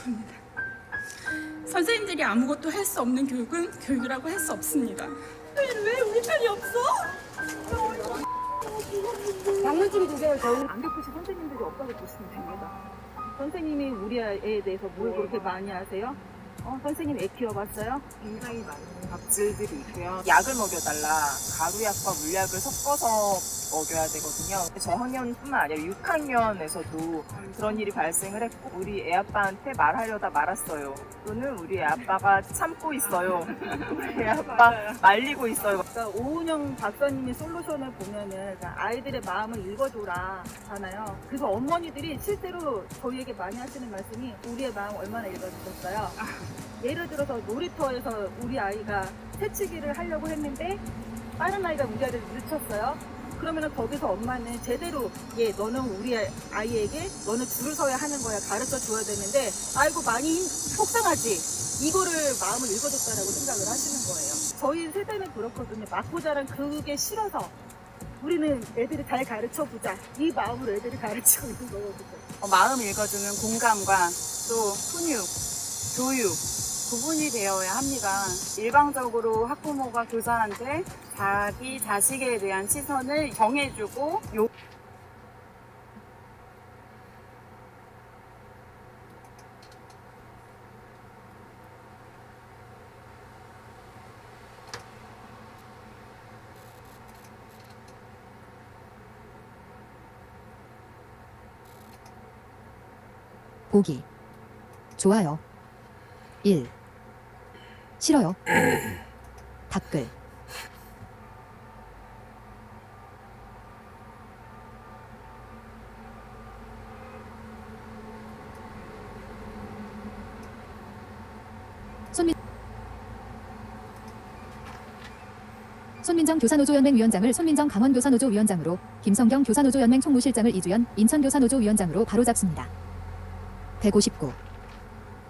죄송합니다. 선생님들이 아무것도 할 수 없는 교육은 교육이라고 할 수 없습니다. 왜 우리 편이 없어? 장난치기 주세요. 저희 안 겪으신 선생님들이 없다고 보시면 됩니다. 선생님이 우리 애에 대해서 뭘 그렇게 많이 아세요? 선생님 애 키워봤어요? 굉장히 많은 갑질들이 있고요. 약을 먹여달라, 가루약과 물약을 섞어서 먹여야 되거든요. 저학년뿐만 아니라 6학년에서도 그런 일이 발생을 했고 우리 애 아빠한테 말하려다 말았어요. 또는 우리 애 아빠가 참고 있어요. 우리 애 아빠 말리고 있어요. 그러니까 오은영 박사님의 솔루션을 보면은 아이들의 마음을 읽어줘라 하잖아요. 그래서 어머니들이 실제로 저희에게 많이 하시는 말씀이 우리의 마음 얼마나 읽어주셨어요. 예를 들어서 놀이터에서 우리 아이가 새치기를 하려고 했는데 다른 아이가 우리 아이를 늦췄어요. 그러면은 거기서 엄마는 제대로 너는 우리 아이에게 너는 줄을 서야 하는 거야 가르쳐 줘야 되는데 아이고 많이 속상하지 이거를 마음을 읽어줬다라고 생각을 하시는 거예요. 저희 세대는 그렇거든요. 맞고 자란 그게 싫어서 우리는 애들이 잘 가르쳐 보자 이 마음으로 애들이 가르치고 있는 거거든요. 마음을 읽어주는 공감과 또 훈육, 교육 구분이 되어야 합니다. 일방적으로 학부모가 교사한테 자기 자식에 대한 시선을 정해주고 보기 좋아요 1 싫어요 댓글 손민정 교사노조연맹 위원장을 손민정 강원교사노조 위원장으로 김성경 교사노조연맹 총무실장을 이주연 인천교사노조 위원장으로 바로잡습니다. 159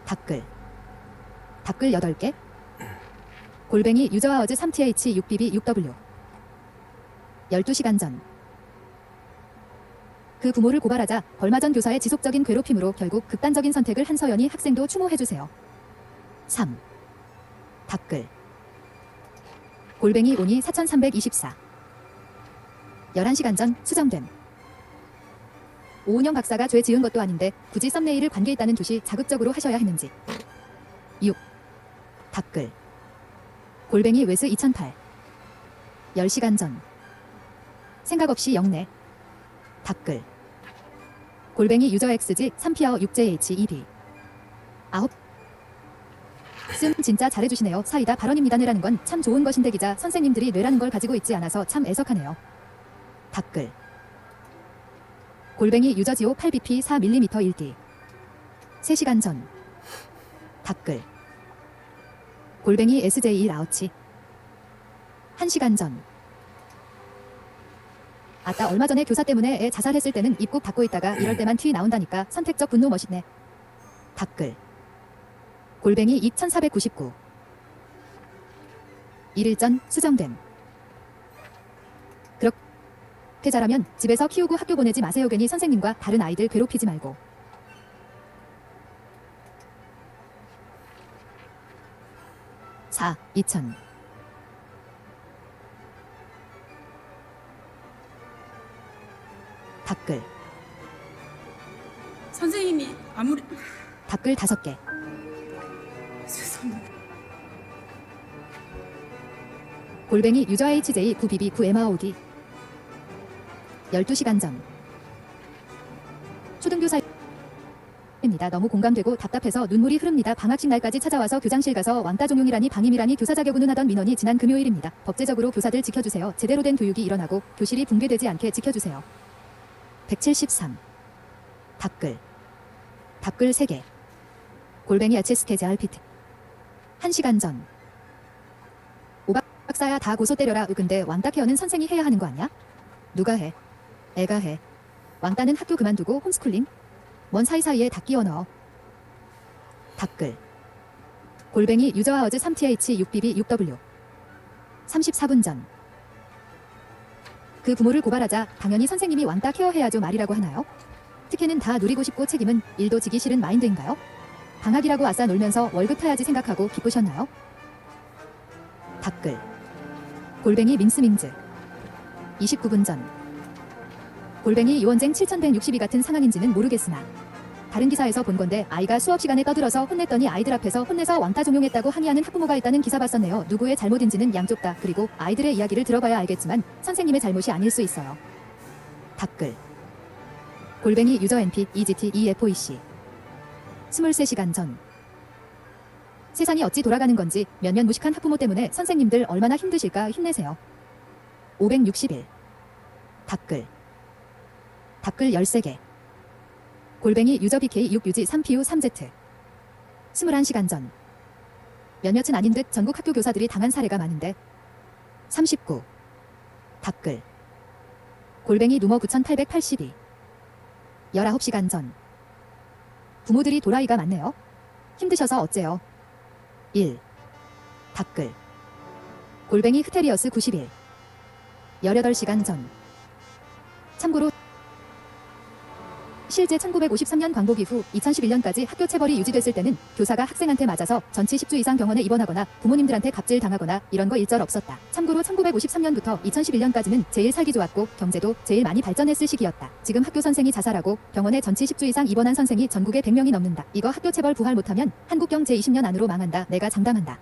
댓글 8개 골뱅이 유저아워즈 3th 6bb 6w 12시간 전 그 부모를 고발하자 얼마 전 교사의 지속적인 괴롭힘으로 결국 극단적인 선택을 한 서연이 학생도 추모해주세요. 3 댓글 골뱅이 오니 4324 11시간 전 수정됨 오은영 박사가 죄 지은 것도 아닌데 굳이 썸네일을 관계 있다는 듯이 자극적으로 하셔야 했는지 6 댓글 골뱅이 웨스 2008 10시간 전 생각 없이 영내 댓글 골뱅이 유저 XG 3피어 6JH2B 9 씀 진짜 잘해주시네요. 사이다 발언입니다. 뇌라는 건 참 좋은 것인데 기자 선생님들이 뇌라는 걸 가지고 있지 않아서 참 애석하네요. 댓글 골뱅이 유저지오 8bp 4mm 1D 3시간 전 댓글 골뱅이 SJ1 아우치 1시간 전 아따 얼마 전에 교사 때문에 애 자살했을 때는 입국 닫고 있다가 이럴 때만 튀 나온다니까 선택적 분노 멋있네. 댓글 골뱅이 2499 1일 전 수정됨 그렇게 잘하면 집에서 키우고 학교 보내지 마세요. 괜히 선생님과 다른 아이들 괴롭히지 말고. 4 2000 댓글 선생님이 아무리 댓글 5개 죄송합니다. 골뱅이 유저 HJ 9BB 9MA5D 12시간 전 초등교사입니다. 너무 공감되고 답답해서 눈물이 흐릅니다. 방학식 날까지 찾아와서 교장실 가서 왕따 종용이라니 방임이라니 교사 자격 운운하던 민원이 지난 금요일입니다. 법제적으로 교사들 지켜주세요. 제대로 된 교육이 일어나고 교실이 붕괴되지 않게 지켜주세요. 173 댓글 3개 골뱅이 HSK RPT 1시간 전 오박사야 다 고소 때려라. 근데 왕따 케어는 선생이 해야 하는 거 아니야? 누가 해? 애가 해. 왕따는 학교 그만두고 홈스쿨링? 뭔 사이사이에 다 끼워 넣어. 댓글 골뱅이 유저아워즈 3th 6bb 6w 34분 전 그 부모를 고발하자 당연히 선생님이 왕따 케어해야죠 말이라고 하나요? 특혜는 다 누리고 싶고 책임은 일도 지기 싫은 마인드인가요? 방학이라고 아싸 놀면서 월급 타야지 생각하고 기쁘셨나요? 댓글 골뱅이 민스밍즈 29분 전 골뱅이 유원쟁 7162 같은 상황인지는 모르겠으나 다른 기사에서 본 건데 아이가 수업 시간에 떠들어서 혼냈더니 아이들 앞에서 혼내서 왕따 종용했다고 항의하는 학부모가 있다는 기사 봤었네요. 누구의 잘못인지는 양쪽 다 그리고 아이들의 이야기를 들어봐야 알겠지만 선생님의 잘못이 아닐 수 있어요. 댓글 골뱅이 유저 NP EGT EFOEC 23시간 전 세상이 어찌 돌아가는 건지 몇몇 무식한 학부모 때문에 선생님들 얼마나 힘드실까 힘내세요. 561 댓글 13개 골뱅이 유저 BK 6유지 3PU 3Z 21시간 전 몇몇은 아닌 듯 전국 학교 교사들이 당한 사례가 많은데 39 댓글 골뱅이 누머 9882 19시간 전 부모들이 도라이가 많네요. 힘드셔서 어째요. 1 댓글 골뱅이 흐테리어스 91 18시간 전 참고로 실제 1953년 광복 이후 2011년까지 학교 체벌이 유지됐을 때는 교사가 학생한테 맞아서 전치 10주 이상 병원에 입원하거나 부모님들한테 갑질 당하거나 이런 거 일절 없었다. 참고로 1953년부터 2011년까지는 제일 살기 좋았고 경제도 제일 많이 발전했을 시기였다. 지금 학교 선생이 자살하고 병원에 전치 10주 이상 입원한 선생이 전국에 100명이 넘는다. 이거 학교 체벌 부활 못하면 한국경 제20년 안으로 망한다. 내가 장담한다.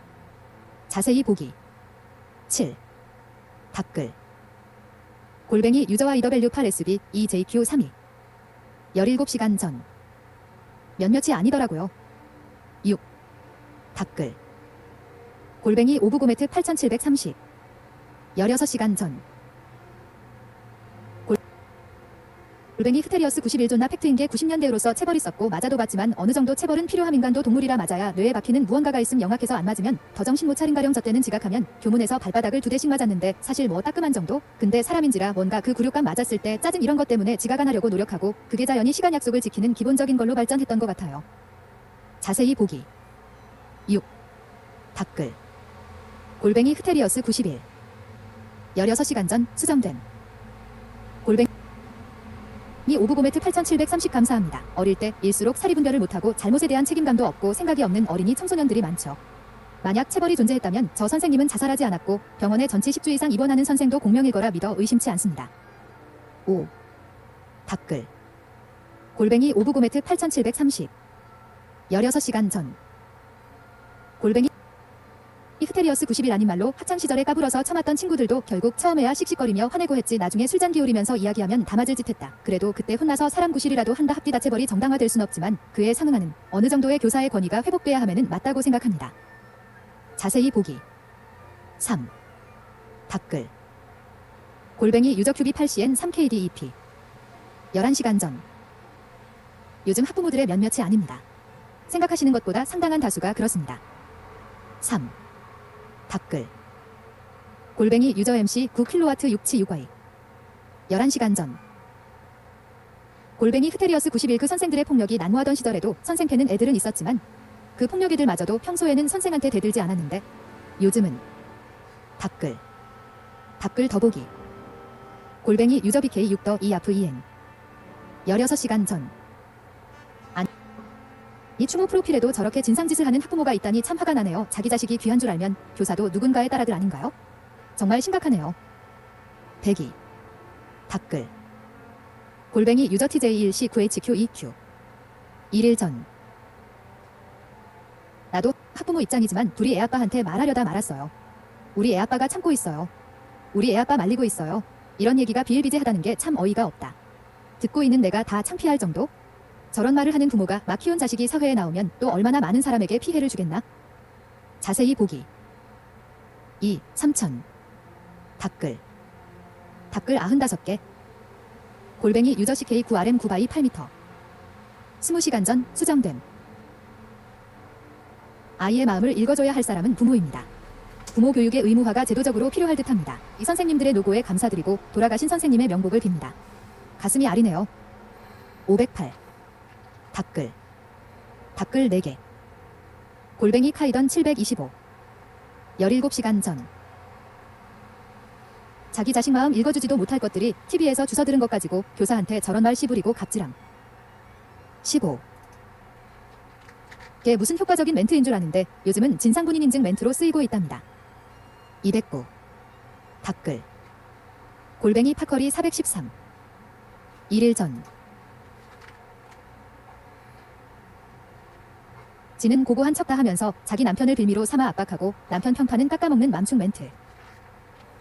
자세히 보기 7 댓글 골뱅이 유저와 EW8SB EJQ32 17시간 전 몇몇이 아니더라고요. 6 댓글 골뱅이 오브고메트 8730 16시간 전 골뱅이 흐테리어스 91존나 팩트인 게 90년대로서 체벌 있었고 맞아도 봤지만 어느 정도 체벌은 필요함. 인간도 동물이라 맞아야 뇌에 박히는 무언가가 있음. 영악해서 안 맞으면 더 정신 못 차린 가령 저 때는 지각하면 교문에서 발바닥을 2대씩 맞았는데 사실 뭐 따끔한 정도? 근데 사람인지라 뭔가 그 굴욕감 맞았을 때 짜증 이런 것 때문에 지각 안 하려고 노력하고 그게 자연히 시간 약속을 지키는 기본적인 걸로 발전했던 것 같아요. 자세히 보기 6 댓글 골뱅이 흐테리어스 91 16시간 전 수정된 골뱅이 오브고메트 8730 감사합니다. 어릴 때일수록 사리분별을 못하고 잘못에 대한 책임감도 없고 생각이 없는 어린이 청소년들이 많죠. 만약 체벌이 존재했다면 저 선생님은 자살하지 않았고 병원에 전치 10주 이상 입원하는 선생도 공명일 거라 믿어 의심치 않습니다. 5 댓글 골뱅이 오브고메트 8730 16시간 전 골뱅이 흐테리어스 91 아닌 말로 학창시절에 까불어서 처맞던 친구들도 결국 처음에야 씩씩거리며 화내고 했지 나중에 술잔 기울이면서 이야기하면 다 맞을 짓 했다. 그래도 그때 혼나서 사람 구실이라도 한다. 합디다 체벌이 정당화될 순 없지만 그에 상응하는 어느 정도의 교사의 권위가 회복돼야 하면은 맞다고 생각합니다. 자세히 보기 3 댓글 골뱅이 유저 큐비 8CN 3KDEP 11시간 전 요즘 학부모들의 몇몇이 아닙니다. 생각하시는 것보다 상당한 다수가 그렇습니다. 3 댓글 골뱅이 유저 MC 9kW 676Y 11시간 전 골뱅이 흐테리어스 91 그 선생들의 폭력이 난무하던 시절에도 선생 패는 애들은 있었지만 그 폭력이들마저도 평소에는 선생한테 대들지 않았는데 요즘은 댓글 더보기 골뱅이 유저 BK 6더 EFEN 16시간 전 이 추모 프로필에도 저렇게 진상짓을 하는 학부모가 있다니 참 화가 나네요. 자기 자식이 귀한 줄 알면 교사도 누군가의 딸아들 아닌가요? 정말 심각하네요. 102 댓글 골뱅이 유저 TJ1C 9HQ2Q 1일 전 나도 학부모 입장이지만 둘이 애아빠한테 말하려다 말았어요. 우리 애아빠가 참고 있어요. 우리 애아빠 말리고 있어요. 이런 얘기가 비일비재하다는 게 참 어이가 없다. 듣고 있는 내가 다 창피할 정도? 저런 말을 하는 부모가 막 키운 자식이 사회에 나오면 또 얼마나 많은 사람에게 피해를 주겠나? 자세히 보기 2. 3000 댓글 95개 골뱅이 유저 CK 9RM 9바이 8m 20시간 전 수정됨 아이의 마음을 읽어줘야 할 사람은 부모입니다. 부모 교육의 의무화가 제도적으로 필요할 듯합니다. 이 선생님들의 노고에 감사드리고 돌아가신 선생님의 명복을 빕니다. 가슴이 아리네요. 508 댓글 4개 골뱅이 카이던 725 17시간 전 자기 자식 마음 읽어주지도 못할 것들이 TV에서 주워 들은 것 가지고 교사한테 저런 말 씨부리고 갑질함. 15 걔 무슨 효과적인 멘트인 줄 아는데 요즘은 진상 본인 인증 멘트로 쓰이고 있답니다. 209. 댓글. 골뱅이 파커리 413. 1일 전. 지는 고고한 척 다 하면서 자기 남편을 빌미로 삼아 압박하고 남편 평판은 깎아먹는 맘충 멘트.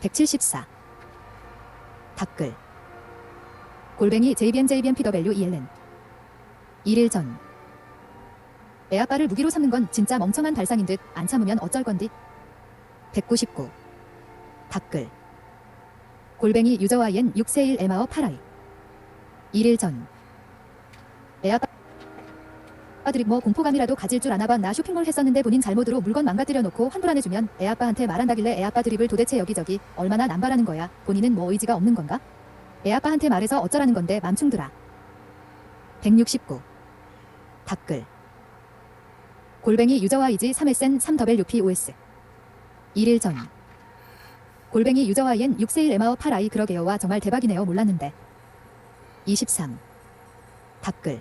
174. 댓글. 골뱅이 JBM PW ELN. 1일 전. 애아빠를 무기로 삼는 건 진짜 멍청한 발상인 듯 안 참으면 어쩔 건디. 199. 댓글. 골뱅이 유저 YN 6세일 에마어 8아이. 1일 전. 애아빠들이 뭐 공포감이라도 가질 줄 아나봐. 나 쇼핑몰 했었는데 본인 잘못으로 물건 망가뜨려 놓고 환불 안 해주면 애아빠한테 말한다길래 애아빠 드립을 도대체 여기저기 얼마나 남발하는 거야. 본인은 뭐 의지가 없는 건가? 애아빠한테 말해서 어쩌라는 건데 맘충들아. 169. 댓글. 골뱅이 유저 YG 3SN 3WPOS. 1일 전. 골뱅이 유저 YN 6세일 에마어 8아이. 그러게요. 와 정말 대박이네요. 몰랐는데. 23. 댓글.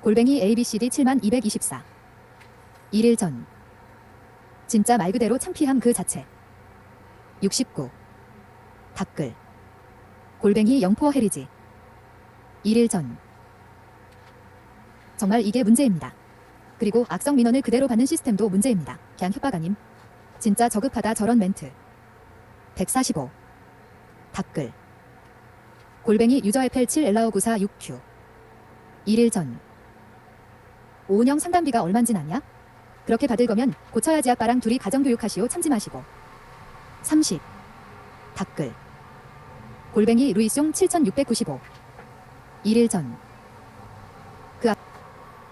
골뱅이 ABCD 7224. 1일 전. 진짜 말 그대로 창피함 그 자체. 69. 댓글. 골뱅이 영포 헤리지. 1일 전. 정말 이게 문제입니다. 그리고 악성 민원을 그대로 받는 시스템도 문제입니다. 그냥 협박 아님. 진짜 저급하다 저런 멘트. 145. 댓글. 골뱅이 유저 FL7 엘라오 946Q. 1일 전. 오은영 상담비가 얼만진 아냐? 그렇게 받을 거면 고쳐야지. 아빠랑 둘이 가정교육하시오. 참지 마시고. 30. 댓글. 골뱅이 루이숑 7695. 1일 전. 그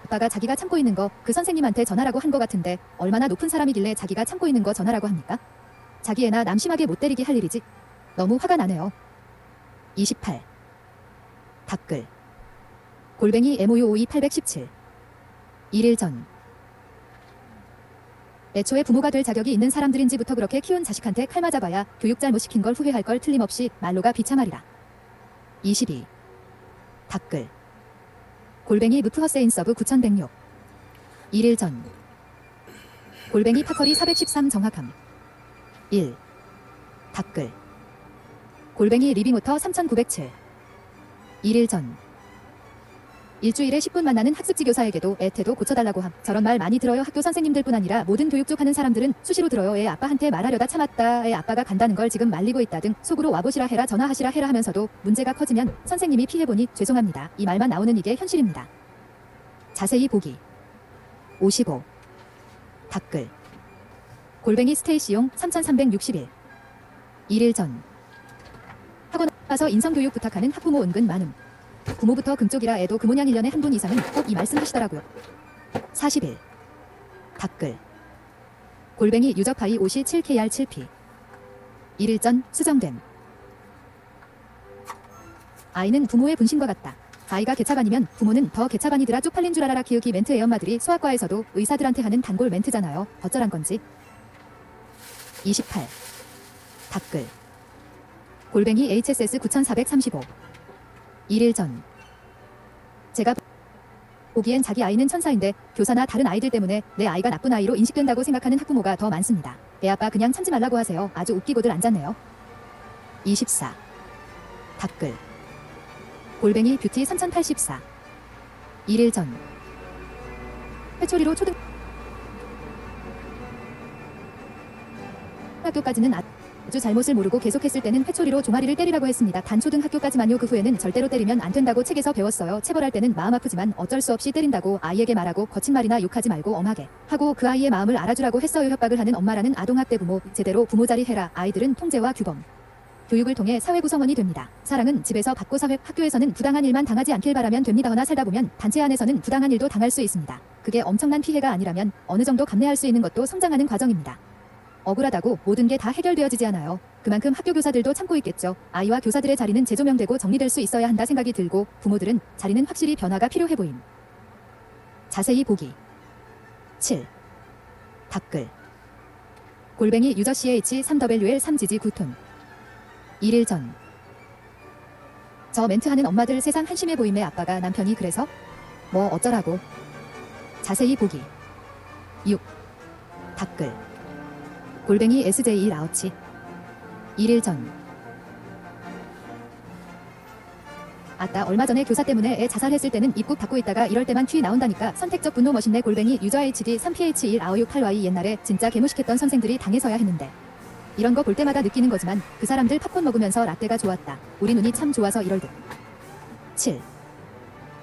아빠가 자기가 참고 있는 거 그 선생님한테 전하라고 한 거 같은데 얼마나 높은 사람이길래 자기가 참고 있는 거 전하라고 합니까? 자기 애나 남 심하게 못 때리게 할 일이지. 너무 화가 나네요. 28. 댓글. 골뱅이 MOU52 817. 1일 전. 애초에 부모가 될 자격이 있는 사람들인지부터 그렇게 키운 자식한테 칼 맞아봐야 교육 잘못 시킨 걸 후회할 걸 틀림없이 말로가 비참하리라. 22. 댓글. 골뱅이 무프허세인 서브 9106. 1일 전. 골뱅이 파커리 413 정확함. 1. 댓글. 골뱅이 리빙오터 3907. 1일 전. 일주일에 10분 만나는 학습지 교사에게도 애 태도 고쳐달라고 함. 저런 말 많이 들어요. 학교 선생님들뿐 아니라 모든 교육 쪽 하는 사람들은 수시로 들어요. 애 아빠한테 말하려다 참았다. 애 아빠가 간다는 걸 지금 말리고 있다 등 속으로 와보시라 해라 전화하시라 해라 하면서도 문제가 커지면 선생님이 피해보니 죄송합니다. 이 말만 나오는 이게 현실입니다. 자세히 보기. 55. 댓글. 골뱅이 스테이시용 3361. 1일 전. 학원 와서 인성교육 부탁하는 학부모 은근 많음. 부모부터 금쪽이라 애도 금오냥 1년에 한 분 이상은 꼭 이 말씀 하시더라고요. 41. 댓글. 골뱅이 유저파이 57KR7P. 1일 전 수정됨. 아이는 부모의 분신과 같다. 아이가 개차반이면 부모는 더 개차반이더라. 쪽팔린 줄 알아라. 기으기 멘트. 애엄마들이 소아과에서도 의사들한테 하는 단골 멘트잖아요. 어쩌란 건지. 28. 댓글. 골뱅이 HSS 9435. 1일 전. 제가 보기엔 자기 아이는 천사인데 교사나 다른 아이들 때문에 내 아이가 나쁜 아이로 인식된다고 생각하는 학부모가 더 많습니다. 애 아빠 그냥 참지 말라고 하세요. 아주 웃기고들 앉았네요. 24. 댓글. 골뱅이 뷰티 3084. 1일 전. 회초리로 초등 학교까지는 아주 잘못을 모르고 계속했을 때는 회초리로 종아리를 때리라고 했습니다. 단 초등학교까지만요. 그 후에는 절대로 때리면 안 된다고 책에서 배웠어요. 체벌할 때는 마음 아프지만 어쩔 수 없이 때린다고 아이에게 말하고 거친 말이나 욕하지 말고 엄하게 하고 그 아이의 마음을 알아주라고 했어요. 협박을 하는 엄마라는 아동학대 부모. 제대로 부모자리 해라. 아이들은 통제와 규범 교육을 통해 사회 구성원이 됩니다. 사랑은 집에서 받고 사회 학교에서는 부당한 일만 당하지 않길 바라면 됩니다. 허나 살다 보면 단체 안에서는 부당한 일도 당할 수 있습니다. 그게 엄청난 피해가 아니라면 어느 정도 감내할 수 있는 것도 성장하는 과정입니다. 억울하다고 모든 게 다 해결되어지지 않아요. 그만큼 학교 교사들도 참고 있겠죠. 아이와 교사들의 자리는 재조명되고 정리될 수 있어야 한다 생각이 들고 부모들은 자리는 확실히 변화가 필요해 보임. 자세히 보기. 7. 댓글. 골뱅이 유저 CH 3WL 3GG 9톤. 1일 전. 저 멘트하는 엄마들 세상 한심해 보임에 아빠가 남편이 그래서? 뭐 어쩌라고. 자세히 보기. 6. 댓글. 골뱅이 SJ 라우치. 1일 전. 아따 얼마 전에 교사 때문에 애 자살했을 때는 입국 닫고 있다가 이럴 때만 퀴 나온다니까. 선택적 분노 멋있네. 골뱅이 유저 HD 3PH19568Y. 옛날에 진짜 개무식했던 선생들이 당해서야 했는데 이런 거 볼 때마다 느끼는 거지만 그 사람들 팝콘 먹으면서 라떼가 좋았다. 우리 눈이 참 좋아서 이럴 듯. 7.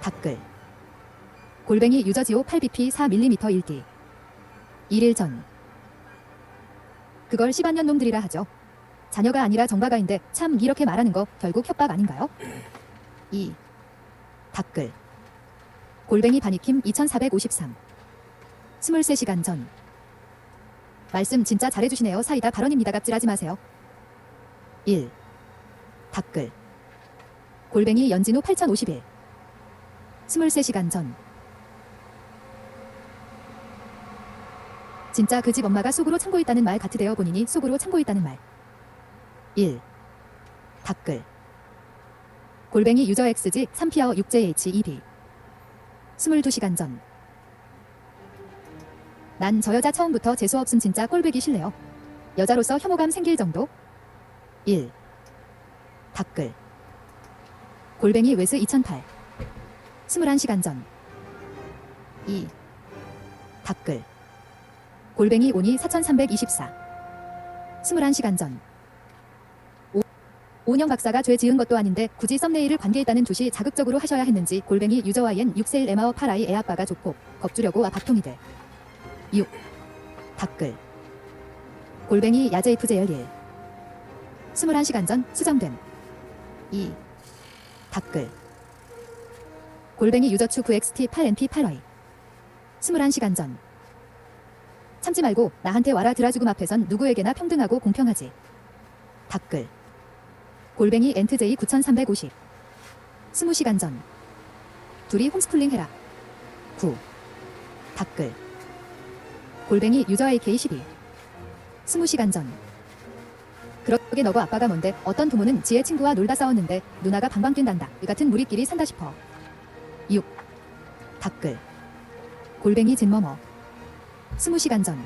댓글. 골뱅이 유저지오 8BP 4mm 1D. 1일 전. 그걸 시반년 놈들이라 하죠. 자녀가 아니라 정바가인데 참 이렇게 말하는 거 결국 협박 아닌가요? 2. 댓글. 골뱅이 바니킴 2453. 23시간 전. 말씀 진짜 잘해주시네요. 사이다 발언입니다. 갑질하지 마세요. 1. 댓글. 골뱅이 연진우 8051. 23시간 전. 진짜 그 집 엄마가 속으로 참고 있다는 말 같으대요. 본인이 속으로 참고 있다는 말. 1. 댓글. 골뱅이 유저 XG 3피어 6JH2B. 22시간 전. 난 저 여자 처음부터 재수 없음 진짜 꼴보기 싫네요. 여자로서 혐오감 생길 정도? 1. 댓글. 골뱅이 웨스 2008. 21시간 전. 2. 댓글. 골뱅이 오니 4324. 21시간 전. 5년 박사가 죄 지은 것도 아닌데 굳이 썸네일을 관계있다는 듯이 자극적으로 하셔야 했는지. 골뱅이 유저 YN 6세일 에마어 8아이 애아빠가 좋고 겁주려고 밥통이들. 6. 댓글. 골뱅이 야제이프제열1. 21시간 전 수정됨. 2. 댓글. 골뱅이 유저추 9XT8NP8Y. 21시간 전. 참지 말고 나한테 와라. 드라죽음 앞에선 누구에게나 평등하고 공평하지. 댓글. 골뱅이 엔트제이 9350. 20시간 전. 둘이 홈스쿨링 해라. 9. 댓글. 골뱅이 유저 AK12. 20시간 전. 그러게 너고 아빠가 뭔데. 어떤 부모는 지의 친구와 놀다 싸웠는데 누나가 방방 뛴단다. 이 같은 무리끼리 산다 싶어. 6. 댓글. 골뱅이 진머머. 20시간 전.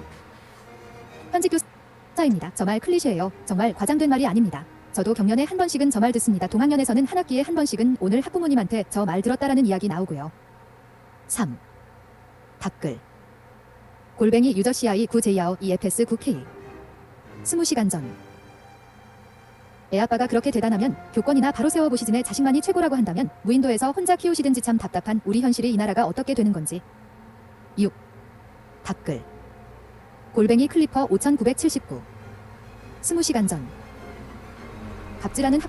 현직 교사입니다. 저 말 클리셰예요. 정말 과장된 말이 아닙니다. 저도 경년에 한 번씩은 저 말 듣습니다. 동학년에서는 한 학기에 한 번씩은 오늘 학부모님한테 저 말 들었다라는 이야기 나오고요. 3. 댓글. 골뱅이 유저 CI 9JAO EFS 9K. 20시간 전. 애아빠가 그렇게 대단하면 교권이나 바로 세워보시지네. 자식만이 최고라고 한다면 무인도에서 혼자 키우시든지. 참 답답한 우리 현실이 이 나라가 어떻게 되는 건지. 6. 댓글. 골뱅이 클리퍼 5979. 20시간 전. 갑질하는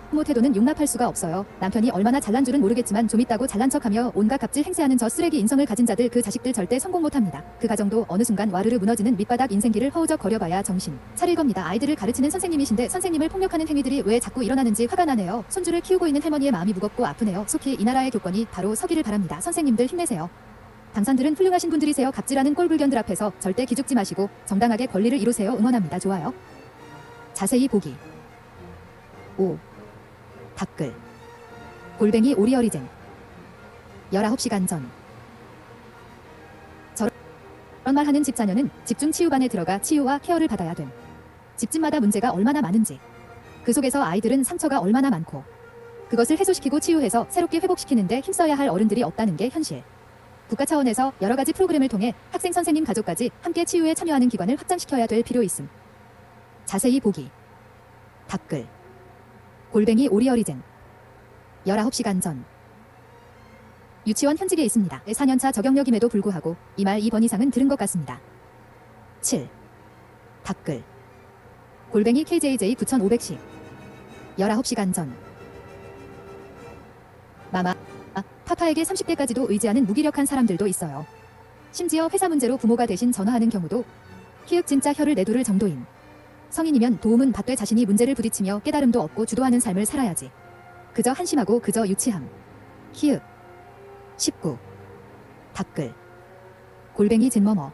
학부모 태도는 용납할 수가 없어요. 남편이 얼마나 잘난 줄은 모르겠지만 좀 있다고 잘난 척하며 온갖 갑질 행세하는 저 쓰레기 인성을 가진 자들, 그 자식들 절대 성공 못합니다. 그 가정도 어느 순간 와르르 무너지는 밑바닥 인생길을 허우적거려봐야 정신 차릴 겁니다. 아이들을 가르치는 선생님이신데 선생님을 폭력하는 행위들이 왜 자꾸 일어나는지 화가 나네요. 손주를 키우고 있는 할머니의 마음이 무겁고 아프네요. 속히 이 나라의 교권이 바로 서기를 바랍니다. 선생님들 힘내세요. 당산들은 훌륭하신 분들이세요. 갑질하는 꼴불견들 앞에서 절대 기죽지 마시고 정당하게 권리를 이루세요. 응원합니다. 좋아요. 자세히 보기. 5. 댓글. 골뱅이 오리어리젠. 19시간 전. 저런 말하는 집 자녀는 집중 치유반에 들어가 치유와 케어를 받아야 됨. 집집마다 문제가 얼마나 많은지, 그 속에서 아이들은 상처가 얼마나 많고, 그것을 해소시키고 치유해서 새롭게 회복시키는데 힘써야 할 어른들이 없다는 게 현실. 국가 차원에서 여러 가지 프로그램을 통해 학생, 선생님, 가족까지 함께 치유에 참여하는 기관을 확장시켜야 될 필요 있음. 자세히 보기. 댓글. 골뱅이 오리어리젠. 19시간 전. 유치원 현직에 있습니다. 4년차 적용력임에도 불구하고 이 말 2번 이상은 들은 것 같습니다. 7. 댓글. 골뱅이 KJJ 9510. 19시간 전. 마마. 파파에게 30대까지도 의지하는 무기력한 사람들도 있어요. 심지어 회사 문제로 부모가 대신 전화하는 경우도. 키읔 진짜 혀를 내두를 정도인. 성인이면 도움은 받되 자신이 문제를 부딪히며 깨달음도 얻고 주도하는 삶을 살아야지. 그저 한심하고 그저 유치함. 키읔. 19. 댓글. 골뱅이 진머머.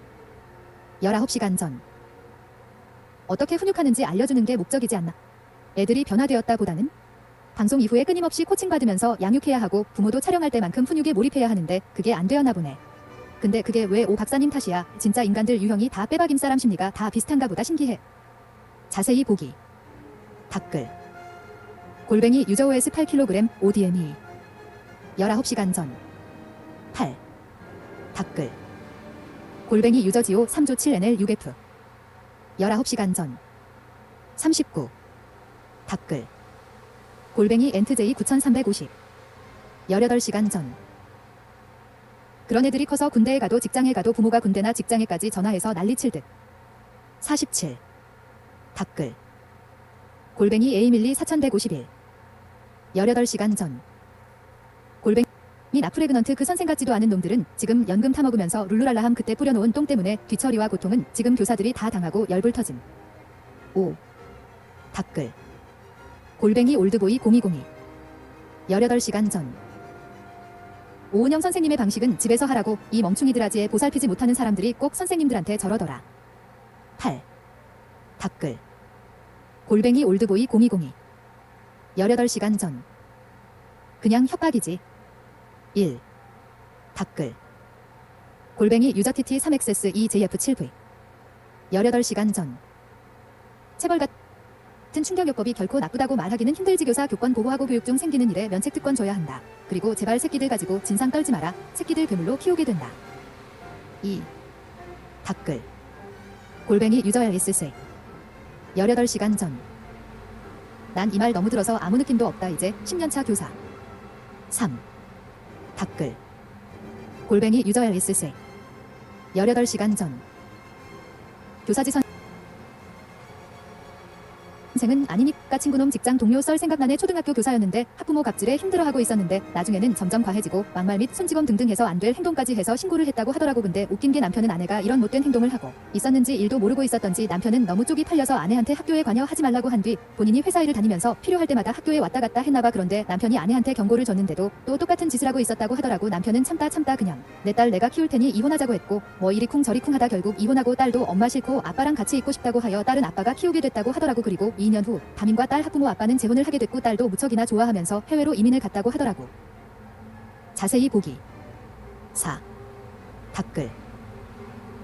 19시간 전. 어떻게 훈육하는지 알려주는 게 목적이지 않나. 애들이 변화되었다 보다는 방송 이후에 끊임없이 코칭받으면서 양육해야 하고 부모도 촬영할 때만큼 훈육에 몰입해야 하는데 그게 안 되었나 보네. 근데 그게 왜 오 박사님 탓이야. 진짜 인간들 유형이 다 빼박임 사람 심리가 다 비슷한가 보다 신기해. 자세히 보기. 댓글. 골뱅이 유저 OS 8kg ODME 19시간 전 8. 댓글. 골뱅이 유저 지오 3조 7NL 6F 19시간 전 39. 댓글. 골뱅이 엔트제이 9350 18시간 전. 그런 애들이 커서 군대에 가도 직장에 가도 부모가 군대나 직장에까지 전화해서 난리칠 듯. 47. 댓글. 골뱅이 에이밀리 4151 18시간 전. 골뱅이 나프레그넌트 그 선생 같지도 않은 놈들은 지금 연금 타먹으면서 룰루랄라함 그때 뿌려놓은 똥 때문에 뒤처리와 고통은 지금 교사들이 다 당하고 열불 터짐. 5. 댓글. 골뱅이 올드보이 020 18시간 전. 오은영 선생님의 방식은 집에서 하라고 이 멍충이들아지에 보살피지 못하는 사람들이 꼭 선생님들한테 저러더라. 8. 댓글. 골뱅이 올드보이 020 18시간 전. 그냥 협박이지. 1. 댓글. 골뱅이 유저TT 3XS EJF7V 18시간 전. 체벌 같은 충격요법이 결코 나쁘다고 말하기는 힘들지. 교사 교권 보호하고 교육 중 생기는 일에 면책특권 줘야 한다. 그리고 제발 새끼들 가지고 진상 떨지 마라. 새끼들 괴물로 키우게 된다. 2. 댓글. 골뱅이 유저 LS3 18시간 전. 난 이 말 너무 들어서 아무 느낌도 없다. 이제 10년차 교사. 3. 댓글. 골뱅이 유저 LS3 18시간 전. 교사지 선생은 아니니까 친구놈 직장 동료 썰 생각나네. 초등학교 교사였는데 학부모 갑질에 힘들어하고 있었는데 나중에는 점점 과해지고 막말 및 손찌검 등등 해서 안 될 행동까지 해서 신고를 했다고 하더라고. 근데 웃긴 게 남편은 아내가 이런 못된 행동을 하고 있었는지 일도 모르고 있었던지 남편은 너무 쪽이 팔려서 아내한테 학교에 관여하지 말라고 한 뒤 본인이 회사 일을 다니면서 필요할 때마다 학교에 왔다 갔다 했나봐. 그런데 남편이 아내한테 경고를 줬는데도 또 똑같은 짓을 하고 있었다고 하더라고. 남편은 참다 그냥 내 딸 내가 키울 테니 이혼하자고 했고 뭐 이리쿵 저리쿵 하다 결국 이혼하고 딸도 엄마 싫고 아빠랑 같이 있고 싶다고 하여 딸은 아빠가 키우게 됐다고 하더라고. 그리고 2년 후 담임과 딸 학부모 아빠는 재혼을 하게 됐고 딸도 무척이나 좋아하면서 해외로 이민을 갔다고 하더라고. 자세히 보기. 4. 댓글.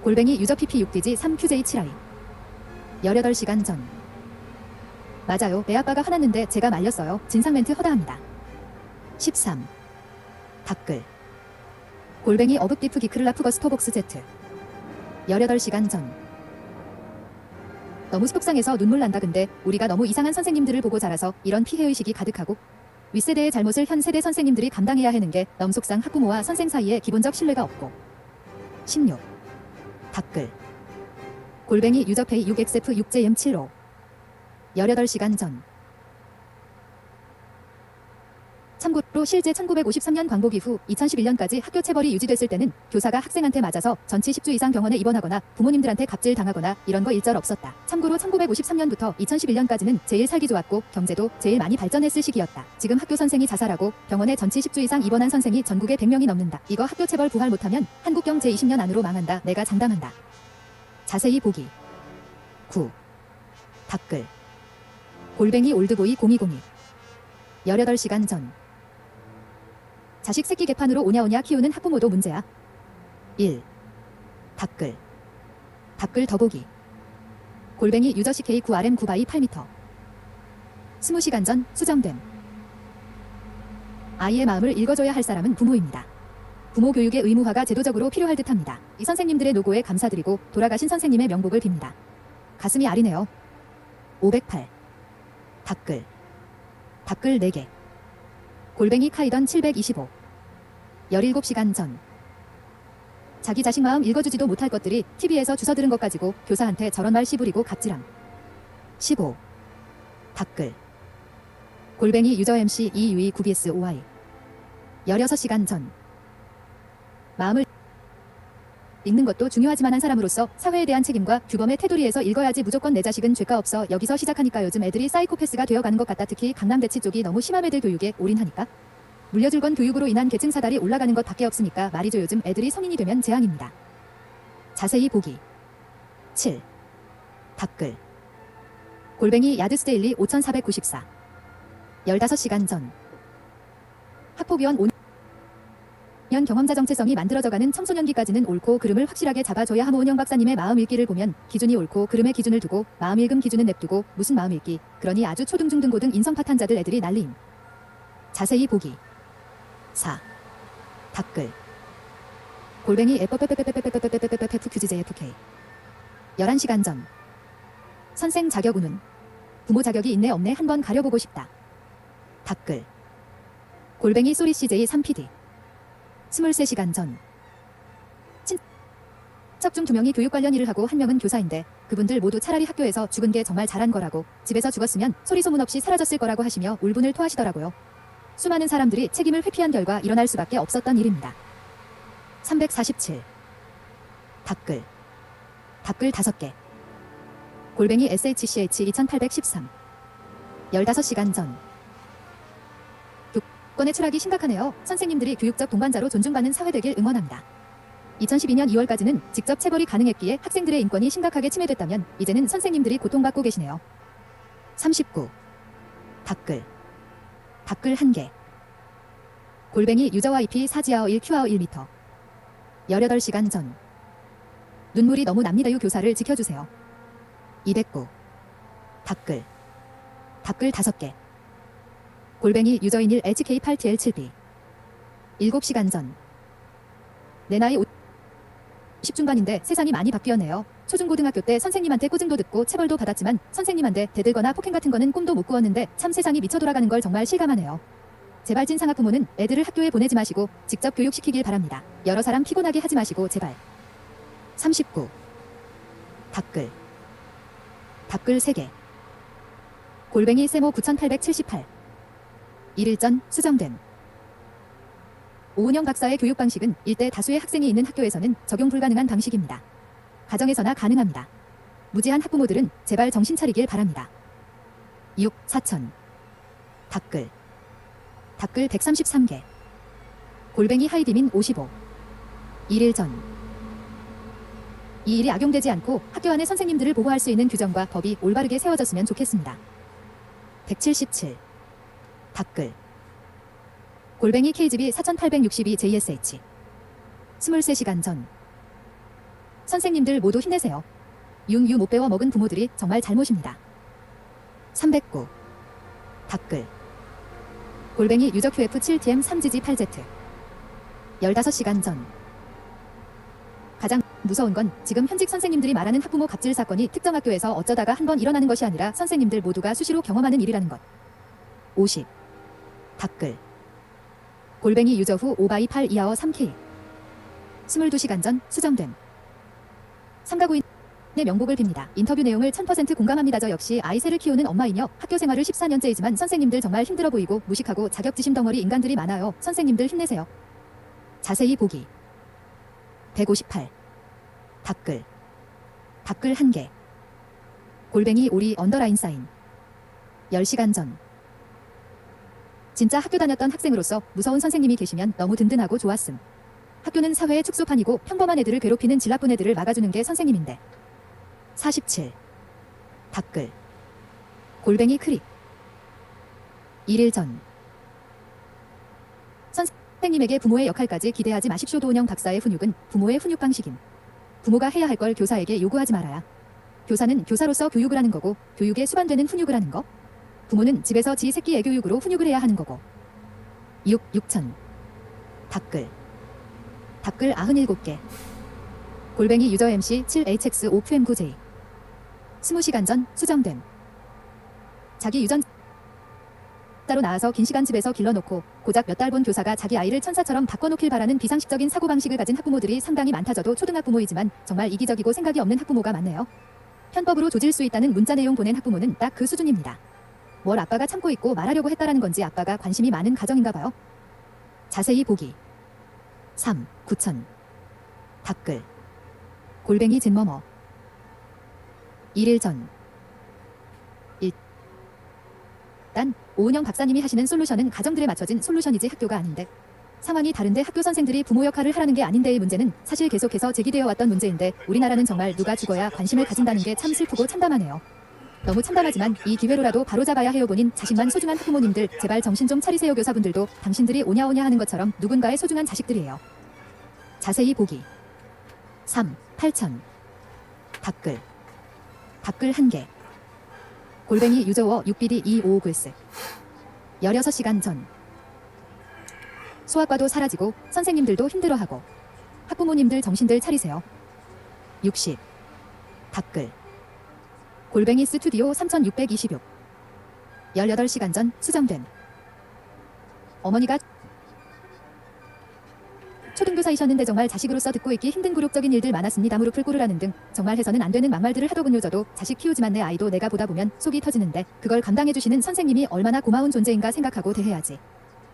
골뱅이 유저 PP6DG 3QJ7i 18시간 전. 맞아요. 내 아빠가 화났는데 제가 말렸어요. 진상 멘트 허다합니다. 13. 댓글. 골뱅이 어북디프 기크를라 푸거스 토복스 Z 18시간 전. 너무 속상해서 눈물 난다. 근데 우리가 너무 이상한 선생님들을 보고 자라서 이런 피해의식이 가득하고 윗세대의 잘못을 현 세대 선생님들이 감당해야 하는 게 너무 속상. 학부모와 선생 사이에 기본적 신뢰가 없고. 16. 댓글. 골뱅이 유저페이 6XF6JM75 18시간 전. 참고로 실제 1953년 광복 이후 2011년까지 학교 체벌이 유지됐을 때는 교사가 학생한테 맞아서 전치 10주 이상 병원에 입원하거나 부모님들한테 갑질 당하거나 이런 거 일절 없었다. 참고로 1953년부터 2011년까지는 제일 살기 좋았고 경제도 제일 많이 발전했을 시기였다. 지금 학교 선생이 자살하고 병원에 전치 10주 이상 입원한 선생이 전국에 100명이 넘는다. 이거 학교 체벌 부활 못하면 한국경 제20년 안으로 망한다. 내가 장담한다. 자세히 보기. 9. 댓글. 골뱅이 올드보이 0202 18시간 전. 자식 새끼 개판으로 오냐오냐 키우는 학부모도 문제야. 1. 댓글. 댓글 더보기. 골뱅이 유저 CK9RM 9바이 8m 20시간 전 수정됨. 아이의 마음을 읽어줘야 할 사람은 부모입니다. 부모 교육의 의무화가 제도적으로 필요할 듯합니다. 이 선생님들의 노고에 감사드리고 돌아가신 선생님의 명복을 빕니다. 가슴이 아리네요. 508. 댓글. 댓글 4개. 골뱅이 카이던 725 17시간 전. 자기 자식 마음 읽어주지도 못할 것들이 TV에서 주워 들은 것 가지고 교사한테 저런 말 씨부리고 갑질함. 15. 댓글. 골뱅이 유저 MC 2UI 9BS5Y 16시간 전. 마음을 읽는 것도 중요하지만 한 사람으로서 사회에 대한 책임과 규범의 테두리에서 읽어야지. 무조건 내 자식은 죄가 없어 여기서 시작하니까 요즘 애들이 사이코패스가 되어가는 것 같다. 특히 강남대치 쪽이 너무 심함. 애들 교육에 올인하니까 물려줄 건 교육으로 인한 계층 사달이 올라가는 것 밖에 없으니까 말이죠. 요즘 애들이 성인이 되면 재앙입니다. 자세히 보기. 7. 댓글. 골뱅이 야드스데일리 5494 15시간 전 학폭위원 5년 경험자 정체성이 만들어져가는 청소년기까지는 옳고 그름을 확실하게 잡아줘야 함. 오은영 박사님의 마음 읽기를 보면 기준이 옳고 그름의 기준을 두고 마음 읽음 기준은 냅두고 무슨 마음 읽기, 그러니 아주 초등 중등 고등 인성 파탄자들 애들이 난리임. 자세히 보기. 4. 댓글 골뱅이 FQGJFK 11시간 전 선생 자격 운운 부모 자격이 있네 없네 한번 가려보고 싶다. 댓글 골뱅이 소리 CJ 3PD 23시간 전 친척 중 2명이 교육 관련 일을 하고 한 명은 교사인데 그분들 모두 차라리 학교에서 죽은 게 정말 잘한 거라고, 집에서 죽었으면 소리 소문 없이 사라졌을 거라고 하시며 울분을 토하시더라고요. 수많은 사람들이 책임을 회피한 결과 일어날 수밖에 없었던 일입니다. 347 댓글 5개 골뱅이 SHCH 2813 15시간 전 교권의 추락이 심각하네요. 선생님들이 교육적 동반자로 존중받는 사회 되길 응원합니다. 2012년 2월까지는 직접 체벌이 가능했기에 학생들의 인권이 심각하게 침해됐다면 이제는 선생님들이 고통받고 계시네요. 39 댓글 1개 골뱅이 유저와 IP 4지하어 1Q아어 1m 18시간 전 눈물이 너무 납니다유 교사를 지켜주세요. 209 댓글 5개 골뱅이 유저인 1 HK8TL7B 7시간 전 내 나이 50중반인데 세상이 많이 바뀌었네요. 초중고등학교 때 선생님한테 꼬증도 듣고 체벌도 받았지만 선생님한테 대들거나 폭행 같은 거는 꿈도 못 꾸었는데 참 세상이 미쳐 돌아가는 걸 정말 실감하네요. 제발 진상학 부모는 애들을 학교에 보내지 마시고 직접 교육시키길 바랍니다. 여러 사람 피곤하게 하지 마시고 제발. 39 댓글 3개 골뱅이 세모 9878 1일 전 수정됨. 오은영 박사의 교육 방식은 일대 다수의 학생이 있는 학교에서는 적용 불가능한 방식입니다. 가정에서나 가능합니다. 무지한 학부모들은 제발 정신 차리길 바랍니다. 6. 사천 댓글 133개 골뱅이 하이디민 55 1일 전 이 일이 악용되지 않고 학교 안의 선생님들을 보호할 수 있는 규정과 법이 올바르게 세워졌으면 좋겠습니다. 177 댓글 골뱅이 KGB 4862 JSH 23시간 전 선생님들 모두 힘내세요. 융유 못 배워 먹은 부모들이 정말 잘못입니다. 309 댓글 골뱅이 유저 QF7TM 3GG 8Z 15시간 전 가장 무서운 건 지금 현직 선생님들이 말하는 학부모 갑질 사건이 특정 학교에서 어쩌다가 한번 일어나는 것이 아니라 선생님들 모두가 수시로 경험하는 일이라는 것. 50 댓글 골뱅이 유저 후 5바이8 2아워 3K 22시간 전 수정됨. 삼가구인의 명복을 빕니다. 인터뷰 내용을 1000% 공감합니다. 저 역시 아이 셋을 키우는 엄마이며 학교 생활을 14년째이지만 선생님들 정말 힘들어 보이고 무식하고 자격지심 덩어리 인간들이 많아요. 선생님들 힘내세요. 자세히 보기 158 댓글 1개 골뱅이 오리 언더라인 사인 10시간 전 진짜 학교 다녔던 학생으로서 무서운 선생님이 계시면 너무 든든하고 좋았음. 학교는 사회의 축소판이고 평범한 애들을 괴롭히는 질 나쁜 애들을 막아주는 게 선생님인데. 47 댓글 골뱅이 크릭 1일 전 선생님에게 부모의 역할까지 기대하지 마십시오. 도은영 박사의 훈육은 부모의 훈육 방식임. 부모가 해야 할 걸 교사에게 요구하지 말아야. 교사는 교사로서 교육을 하는 거고 교육에 수반되는 훈육을 하는 거. 부모는 집에서 지 새끼 애교육으로 훈육을 해야 하는 거고. 6000 댓글 97개 골뱅이 유저 MC 7HX 5QM9J 20시간 전 수정됨. 자기 유전자로 나와서 긴 시간 집에서 길러놓고 고작 몇 달 본 교사가 자기 아이를 천사처럼 바꿔놓길 바라는 비상식적인 사고방식을 가진 학부모들이 상당히 많다져도 초등학부모이지만 정말 이기적이고 생각이 없는 학부모가 많네요. 편법으로 조질 수 있다는 문자 내용 보낸 학부모는 딱 그 수준입니다. 뭘 아빠가 참고 있고 말하려고 했다라는 건지 아빠가 관심이 많은 가정인가 봐요. 자세히 보기 3. 9000 댓글 골뱅이 진머머 1일 전 일단 오은영 박사님이 하시는 솔루션은 가정들에 맞춰진 솔루션이지 학교가 아닌데, 상황이 다른데 학교 선생들이 부모 역할을 하라는 게 아닌데의 문제는 사실 계속해서 제기되어 왔던 문제인데 우리나라는 정말 누가 죽어야 관심을 가진다는 게 참 슬프고 참담하네요. 너무 참담하지만 이 기회로라도 바로잡아야 해요. 본인 자식만 소중한 학부모님들 제발 정신 좀 차리세요. 교사분들도 당신들이 오냐오냐 하는 것처럼 누군가의 소중한 자식들이에요. 자세히 보기. 3. 8천. 댓글 1개. 골뱅이 유저워 6BD 255 글쓰. 16시간 전. 수학과도 사라지고 선생님들도 힘들어하고 학부모님들 정신들 차리세요. 60. 댓글 골뱅이 스튜디오 3626. 18시간 전 수정됨. 어머니가 초등교사이셨는데 정말 자식으로서 듣고 있기 힘든 굴욕적인 일들 많았습니다. 무릎을 꿇으라는 등 정말 해서는 안 되는 막말들을 하더군요. 저도 자식 키우지만 내 아이도 내가 보다 보면 속이 터지는데 그걸 감당해주시는 선생님이 얼마나 고마운 존재인가 생각하고 대해야지.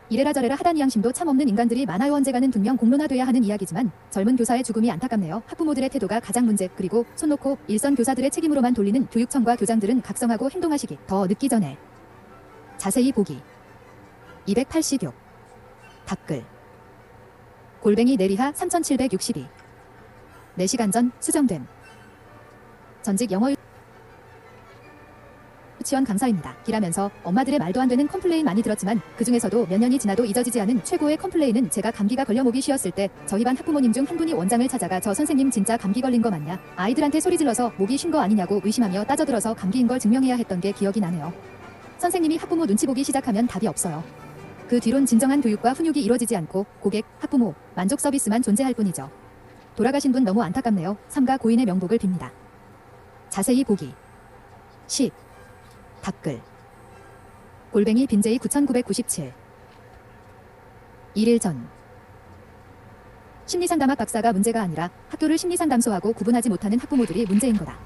이래라 저래라 하다니 양심도 참 없는 인간들이 많아요. 언젠가는 분명 공론화돼야 하는 이야기지만 젊은 교사의 죽음이 안타깝네요. 학부모들의 태도가 가장 문제. 그리고 손 놓고 일선 교사들의 책임으로만 돌리는 교육청과 교장들은 각성하고 행동하시기 더 늦기 전에. 자세히 보기. 286. 댓글 골뱅이 내리하 3762. 4시간 전 수정됨. 전직 영어 유치원 강사입니다. 길하면서 엄마들의 말도 안 되는 컴플레인 많이 들었지만 그 중에서도 몇 년이 지나도 잊어지지 않은 최고의 컴플레인은 제가 감기가 걸려 목이 쉬었을 때 저희 반 학부모님 중 한 분이 원장을 찾아가 저 선생님 진짜 감기 걸린 거 맞냐? 아이들한테 소리 질러서 목이 쉰 거 아니냐고 의심하며 따져들어서 감기인 걸 증명해야 했던 게 기억이 나네요. 선생님이 학부모 눈치 보기 시작하면 답이 없어요. 그 뒤론 진정한 교육과 훈육이 이루어지지 않고 고객, 학부모, 만족 서비스만 존재할 뿐이죠. 돌아가신 분 너무 안타깝네요. 삼가 고인의 명복을 빕니다. 자세히 보기. 10. 댓글 골뱅이 빈제이 9997. 1일 전. 심리상담학 박사가 문제가 아니라 학교를 심리상담소하고 구분하지 못하는 학부모들이 문제인 거다.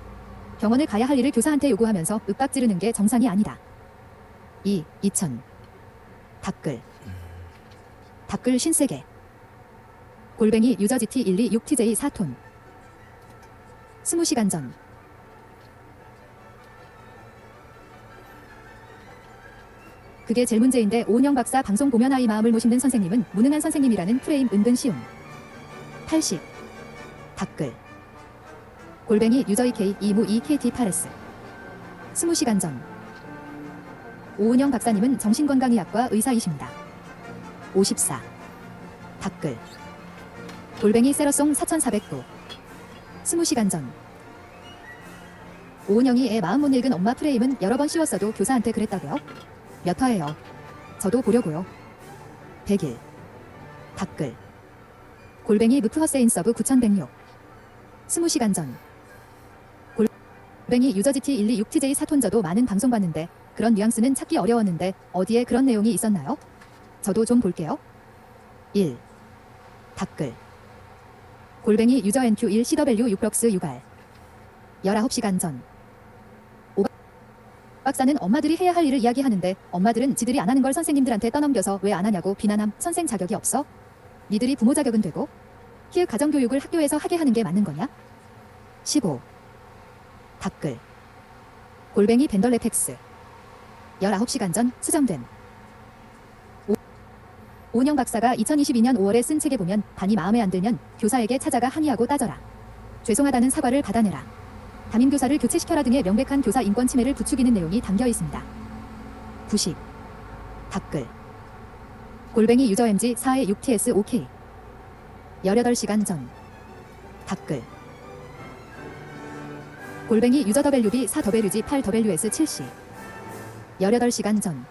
병원을 가야 할 일을 교사한테 요구하면서 윽박 지르는 게 정상이 아니다. 2000. 댓글 53개. 골뱅이 유저 GT126TJ 4톤. 20시간 전. 그게 제일 문제인데 오은영 박사 방송 보면 아이 마음을 못 심는 선생님은 무능한 선생님이라는 프레임 은근 쉬움. 80. 댓글 골뱅이 유저 EK 이무 EKT8S. 20시간 전. 오은영 박사님은 정신건강의학과 의사이십니다. 54. 댓글 골뱅이 세러송 4409. 20시간 전. 오은영이 애 마음 못 읽은 엄마 프레임은 여러 번 씌웠어도 교사한테 그랬다고요? 몇 화예요? 저도 보려고요. 100일. 댓글 골뱅이 무프 허세인 서브 9106. 20시간 전. 골뱅이 유저 GT126TJ 4톤. 저도 많은 방송 봤는데 그런 뉘앙스는 찾기 어려웠는데 어디에 그런 내용이 있었나요? 저도 좀 볼게요. 1. 댓글 골뱅이 유저 NQ1CW 6럭스 6R. 19시간 전. 오 박사는 엄마들이 해야 할 일을 이야기하는데 엄마들은 지들이 안 하는 걸 선생님들한테 떠넘겨서 왜 안 하냐고 비난함. 선생 자격이 없어? 니들이 부모 자격은 되고? 키읔 가정교육을 학교에서 하게 하는 게 맞는 거냐? 15. 댓글 골뱅이 벤덜레펙스. 19시간 전 수정됨. 오은영 박사가 2022년 5월에 쓴 책에 보면 반이 마음에 안 들면 교사에게 찾아가 항의하고 따져라. 죄송하다는 사과를 받아내라. 담임교사를 교체시켜라 등의 명백한 교사 인권 침해를 부추기는 내용이 담겨 있습니다. 90. 댓글 골뱅이 유저 MG 4의 6TS OK. 18시간 전. 댓글 골뱅이 유저 WB 4WG 8WS 7C. 18시간 전.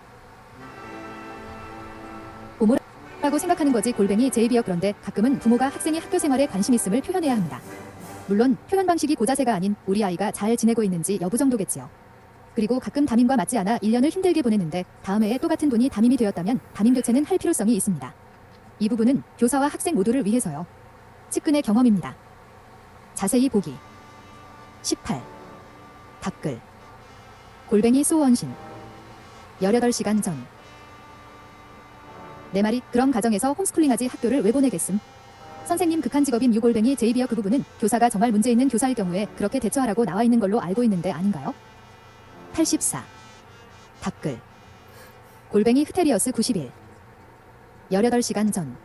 부모라고 생각하는 거지 골뱅이 제이비어. 그런데 가끔은 부모가 학생이 학교 생활에 관심 있음을 표현해야 합니다. 물론 표현 방식이 고자세가 아닌 우리 아이가 잘 지내고 있는지 여부 정도겠지요. 그리고 가끔 담임과 맞지 않아 1년을 힘들게 보내는데 다음 해에 또 같은 분이 담임이 되었다면 담임 교체는 할 필요성이 있습니다. 이 부분은 교사와 학생 모두를 위해서요. 측근의 경험입니다. 자세히 보기. 18. 댓글 골뱅이 소원신. 18시간 전. 내 말이 그럼 가정에서 홈스쿨링하지 학교를 왜 보내겠음? 선생님 극한 직업인 유골뱅이 제이비어. 그 부분은 교사가 정말 문제 있는 교사일 경우에 그렇게 대처하라고 나와 있는 걸로 알고 있는데 아닌가요? 84. 댓글 골뱅이 흐테리어스 91. 18시간 전.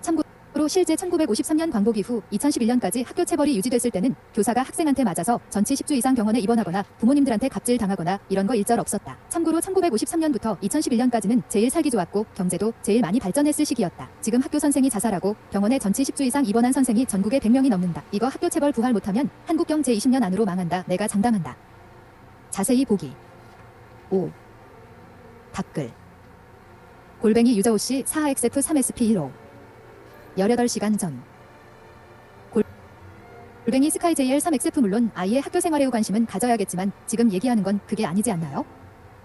참고로 참고로 실제 1953년 광복 이후 2011년까지 학교 체벌이 유지됐을 때는 교사가 학생한테 맞아서 전치 10주 이상 병원에 입원하거나 부모님들한테 갑질 당하거나 이런 거 일절 없었다. 참고로 1953년부터 2011년까지는 제일 살기 좋았고 경제도 제일 많이 발전했을 시기였다. 지금 학교 선생이 자살하고 병원에 전치 10주 이상 입원한 선생이 전국에 100명이 넘는다. 이거 학교 체벌 부활 못하면 한국경 제20년 안으로 망한다. 내가 장담한다. 자세히 보기. 5. 댓글. 골뱅이 유저오씨 4XF3SP1호 18시간 전. 골뱅이 스카이 JL3XF 물론 아이의 학교 생활에 관심은 가져야겠지만 지금 얘기하는 건 그게 아니지 않나요?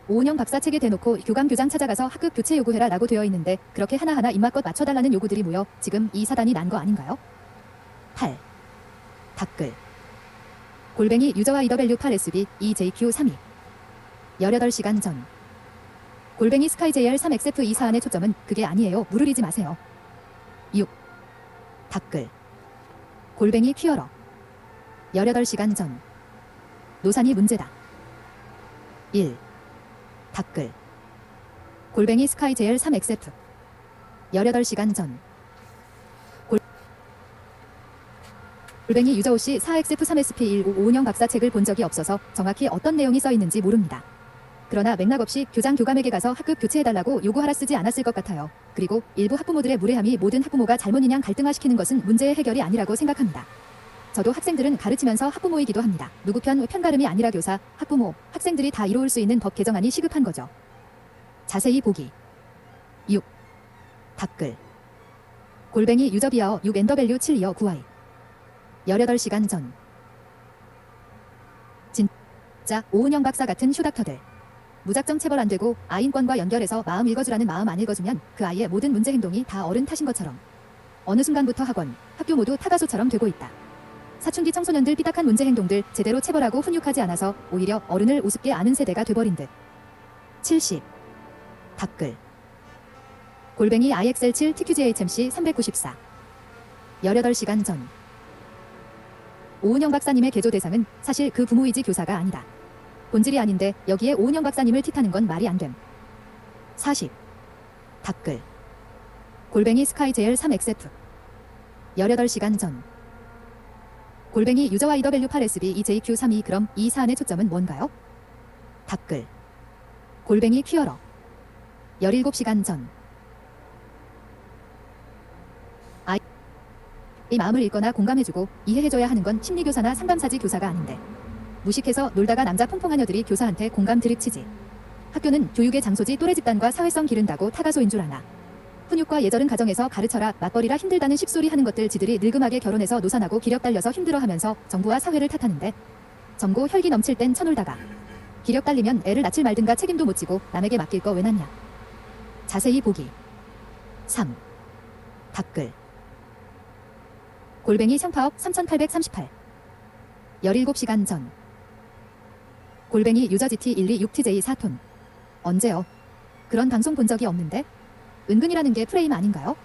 오은영 박사 책에 대놓고 교감 교장 찾아가서 학급 교체 요구해라 라고 되어 있는데 그렇게 하나하나 입맛껏 맞춰달라는 요구들이 모여 지금 이 사단이 난 거 아닌가요? 8. 댓글. 골뱅이 유저와 EW8SB EJQ32 18시간 전. 골뱅이 스카이 JL3XF 이 사안의 초점은 그게 아니에요. 무르리지 마세요. 6. 댓글. 골뱅이 퀴어러 18시간 전. 노산이 문제다. 1. 댓글. 골뱅이 스카이 JL3XF 18시간 전. 골뱅이 유저오씨 4XF3SP15 오은영 박사 책을 본 적이 없어서 정확히 어떤 내용이 써 있는지 모릅니다. 그러나 맥락 없이 교장 교감에게 가서 학급 교체해달라고 요구하라 쓰지 않았을 것 같아요. 그리고 일부 학부모들의 무례함이 모든 학부모가 잘못이냐 갈등화시키는 것은 문제의 해결이 아니라고 생각합니다. 저도 학생들은 가르치면서 학부모이기도 합니다. 누구 편가름이 아니라 교사, 학부모, 학생들이 다 이로울 수 있는 법 개정안이 시급한 거죠. 자세히 보기. 6. 댓글. 골뱅이 유저비아어 6NW72592 18시간 전. 진짜 오은영 박사 같은 휴닥터들. 무작정 체벌 안 되고 아인권과 연결해서 마음 읽어주라는 마음 안 읽어주면 그 아이의 모든 문제 행동이 다 어른 탓인 것처럼 어느 순간부터 학원, 학교 모두 타가소처럼 되고 있다. 사춘기 청소년들 삐딱한 문제 행동들 제대로 체벌하고 훈육하지 않아서 오히려 어른을 우습게 아는 세대가 돼버린 듯. 70. 댓글. 골뱅이 IXL7 TQGHMC 394 18시간 전. 오은영 박사님의 개조 대상은 사실 그 부모이지 교사가 아니다. 본질이 아닌데 여기에 오은영 박사님을 탓하는 건 말이 안 됨. 40. 댓글. 골뱅이 스카이 JL3XF 18시간 전. 골뱅이 유저와 EW8SB EJQ32 그럼 이 사안의 초점은 뭔가요? 댓글. 골뱅이 퀴어러 17시간 전. 이 마음을 읽거나 공감해주고 이해해줘야 하는 건 심리교사나 상담사지 교사가 아닌데 무식해서 놀다가 남자 퐁퐁하녀들이 교사한테 공감 드립치지. 학교는 교육의 장소지 또래 집단과 사회성 기른다고 타가소인 줄 아나. 훈육과 예절은 가정에서 가르쳐라 맞벌이라 힘들다는 식소리 하는 것들 지들이 늙음하게 결혼해서 노산하고 기력 딸려서 힘들어하면서 정부와 사회를 탓하는데 점고 혈기 넘칠 땐 쳐놀다가 기력 딸리면 애를 낳칠 말든가 책임도 못 지고 남에게 맡길 거 왜 낳냐. 자세히 보기. 3. 댓글. 골뱅이 성파업 3838 17시간 전. 골뱅이 유저 GT126TJ 4톤 언제요? 그런 방송 본 적이 없는데? 은근이라는 게 프레임 아닌가요?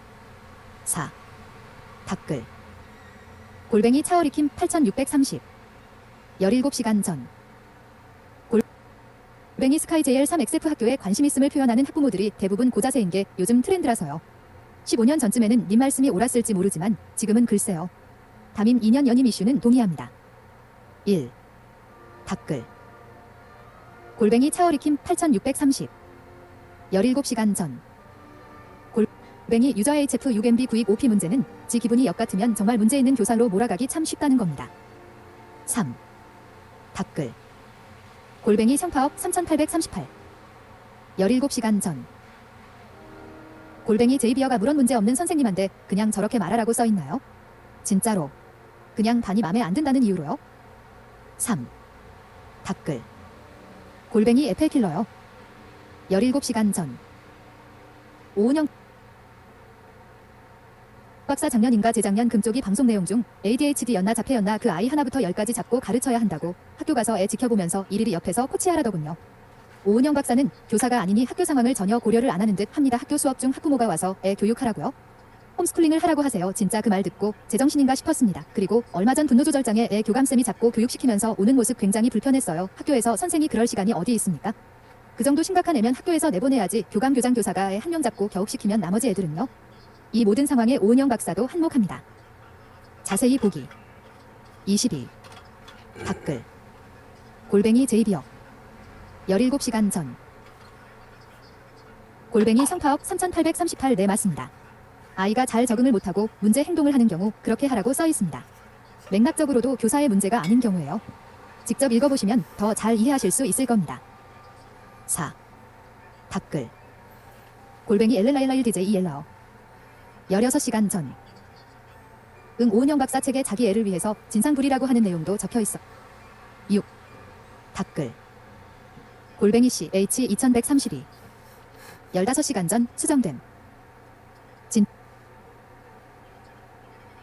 4. 댓글. 골뱅이 차오리킴 8630 17시간 전. 골뱅이 스카이 JL3XF 학교에 관심 있음을 표현하는 학부모들이 대부분 고자세인 게 요즘 트렌드라서요. 15년 전쯤에는 님 말씀이 옳았을지 모르지만 지금은 글쎄요. 담임 2년 연임 이슈는 동의합니다. 1. 댓글. 골뱅이 차오리킴 8630 17시간 전. 골뱅이 유저 HF6MB 구입 OP 문제는 지 기분이 역 같으면 정말 문제 있는 교사로 몰아가기 참 쉽다는 겁니다. 3. 댓글. 골뱅이 성파업 3838 17시간 전. 골뱅이 JB어가 물론 문제 없는 선생님한테 그냥 저렇게 말하라고 써있나요? 진짜로. 그냥 반이 맘에 안 든다는 이유로요? 3. 댓글. 골뱅이 에펠킬러요. 17시간 전. 오은영 박사 작년인가 재작년 금쪽이 방송 내용 중 ADHD였나 자폐였나 그 아이 하나부터 10까지 잡고 가르쳐야 한다고 학교 가서 애 지켜보면서 일일이 옆에서 코치하라더군요. 오은영 박사는 교사가 아니니 학교 상황을 전혀 고려를 안 하는 듯 합니다. 학교 수업 중 학부모가 와서 애 교육하라고요? 홈스쿨링을 하라고 하세요. 진짜 그 말 듣고 제정신인가 싶었습니다. 그리고 얼마 전 분노조절장애 애 교감쌤이 잡고 교육시키면서 오는 모습 굉장히 불편했어요. 학교에서 선생이 그럴 시간이 어디 있습니까? 그 정도 심각한 애면 학교에서 내보내야지. 교감 교장 교사가 애 한 명 잡고 겨욱시키면 나머지 애들은요? 이 모든 상황에 오은영 박사도 한몫합니다. 자세히 보기. 22. 댓글. 골뱅이 제이비역. 17시간 전. 골뱅이 성파억 3838 네 맞습니다. 아이가 잘 적응을 못하고 문제 행동을 하는 경우 그렇게 하라고 써 있습니다. 맥락적으로도 교사의 문제가 아닌 경우예요. 직접 읽어보시면 더 잘 이해하실 수 있을 겁니다. 4. 댓글. 골뱅이 엘렐라일라일 DJ 엘라어. 16시간 전. 오은영 박사 책에 자기 애를 위해서 진상부리라고 하는 내용도 적혀 있어. 6. 댓글. 골뱅이 씨 H 2132. 15시간 전 수정됨.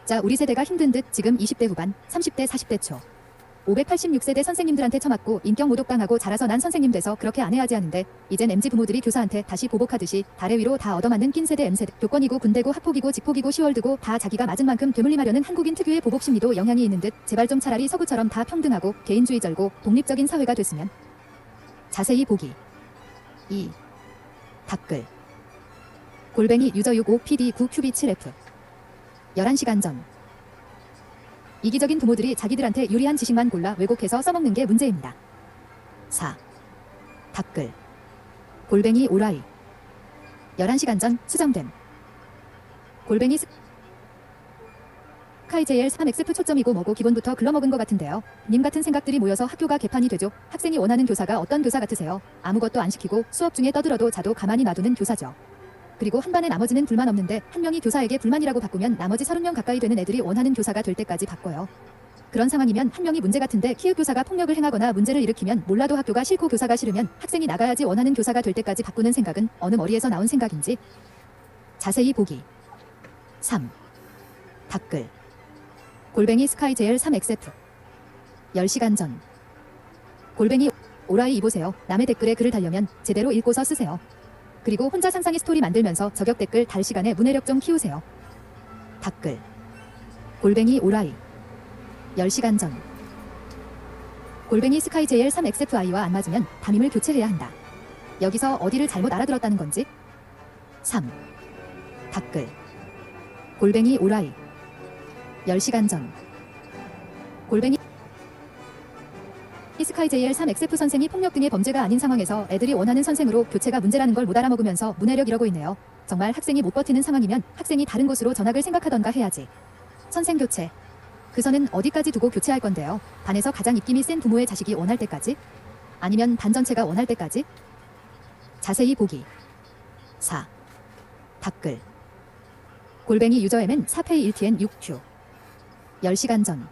자, 우리 세대가 힘든 듯 지금 20대 후반, 30대 40대 초. 586세대 선생님들한테 처맞고 인격 모독당하고 자라서 난 선생님 돼서 그렇게 안 해야지 하는데 이젠 MZ 부모들이 교사한테 다시 보복하듯이 달의 위로 다 얻어맞는 낀 세대 M세대. 교권이고 군대고 학폭이고 직폭이고 시월드고 다 자기가 맞은 만큼 되물림하려는 한국인 특유의 보복 심리도 영향이 있는 듯 제발 좀 차라리 서구처럼 다 평등하고 개인주의절고 독립적인 사회가 됐으면. 자세히 보기. 2. 댓글. 골뱅이 유저 65PD9QB7F. 11시간 전. 이기적인 부모들이 자기들한테 유리한 지식만 골라 왜곡해서 써먹는 게 문제입니다. 4. 댓글. 골뱅이 오라이. 11시간 전 수정됨. 골뱅이 스카이JL 3XF 초점이고 뭐고 기본부터 글러먹은 것 같은데요. 님 같은 생각들이 모여서 학교가 개판이 되죠. 학생이 원하는 교사가 어떤 교사 같으세요? 아무것도 안 시키고 수업 중에 떠들어도 자도 가만히 놔두는 교사죠. 그리고 한 반에 나머지는 불만 없는데 한 명이 교사에게 불만이라고 바꾸면 나머지 30명 가까이 되는 애들이 원하는 교사가 될 때까지 바꿔요. 그런 상황이면 한 명이 문제 같은데 키읔 교사가 폭력을 행하거나 문제를 일으키면 몰라도 학교가 싫고 교사가 싫으면 학생이 나가야지 원하는 교사가 될 때까지 바꾸는 생각은 어느 머리에서 나온 생각인지. 자세히 보기. 3. 댓글. 골뱅이 스카이JL 3XF. 10시간 전. 골뱅이 오라이 이보세요. 남의 댓글에 글을 달려면 제대로 읽고서 쓰세요. 그리고 혼자 상상의 스토리 만들면서 저격 댓글 달 시간에 문해력 좀 키우세요. 댓글. 골뱅이 오라이. 10시간 전. 골뱅이 스카이JL 3XFI와 안 맞으면 담임을 교체해야 한다. 여기서 어디를 잘못 알아들었다는 건지. 3. 댓글. 골뱅이 오라이. 10시간 전. 골뱅이 스카이JL 3XF 선생이 폭력 등의 범죄가 아닌 상황에서 애들이 원하는 선생으로 교체가 문제라는 걸 못 알아먹으면서 문해력 이러고 있네요. 정말 학생이 못 버티는 상황이면 학생이 다른 곳으로 전학을 생각하던가 해야지. 선생 교체. 그 선은 어디까지 두고 교체할 건데요? 반에서 가장 입김이 센 부모의 자식이 원할 때까지? 아니면 반 전체가 원할 때까지? 자세히 보기. 4. 댓글. 골뱅이 유저 M은 4페이 1TN 6Q. 10시간 전.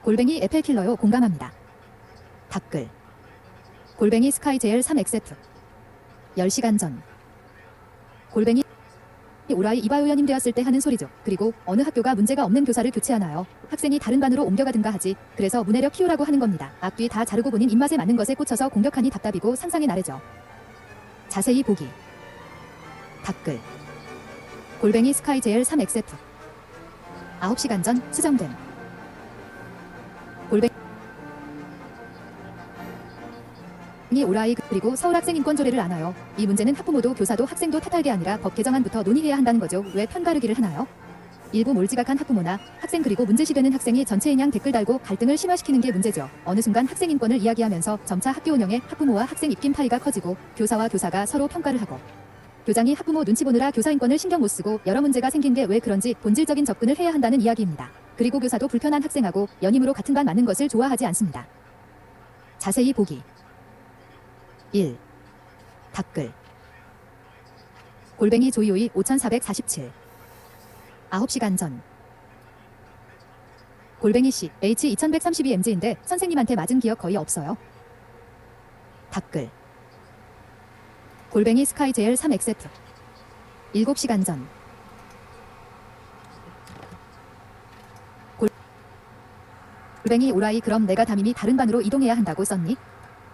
골뱅이 에펠킬러요 공감합니다. 댓글. 골뱅이 스카이JL 3XF. 10시간 전. 골뱅이 오라이 이바요연임 되었을 때 하는 소리죠. 그리고 어느 학교가 문제가 없는 교사를 교체하나요? 학생이 다른 반으로 옮겨가든가 하지. 그래서 문해력 키우라고 하는 겁니다. 앞뒤 다 자르고 본인 입맛에 맞는 것에 꽂혀서 공격하니 답답이고 상상의 나래죠. 자세히 보기. 댓글. 골뱅이 스카이JL 3XF. 9시간 전 수정됨. 골뱅이 오라이 그리고 서울학생인권조례를 안아요. 이 문제는 학부모도 교사도 학생도 탓할 게 아니라 법 개정안부터 논의해야 한다는 거죠. 왜 편가르기를 하나요? 일부 몰지각한 학부모나 학생 그리고 문제시되는 학생이 전체인양 댓글 달고 갈등을 심화시키는 게 문제죠. 어느 순간 학생인권을 이야기하면서 점차 학교 운영에 학부모와 학생 입김 파이가 커지고 교사와 교사가 서로 평가를 하고 교장이 학부모 눈치 보느라 교사 인권을 신경 못 쓰고 여러 문제가 생긴 게 왜 그런지 본질적인 접근을 해야 한다는 이야기입니다. 그리고 교사도 불편한 학생하고 연임으로 같은 반 맞는 것을 좋아하지 않습니다. 자세히 보기. 1. 댓글. 골뱅이 조이오이 5447. 9시간 전. 골뱅이 씨 H 2132MG인데 선생님한테 맞은 기억 거의 없어요. 댓글. 골뱅이 스카이JL 3XF. 7시간 전. 골뱅이 오라이 그럼 내가 담임이 다른 반으로 이동해야 한다고 썼니?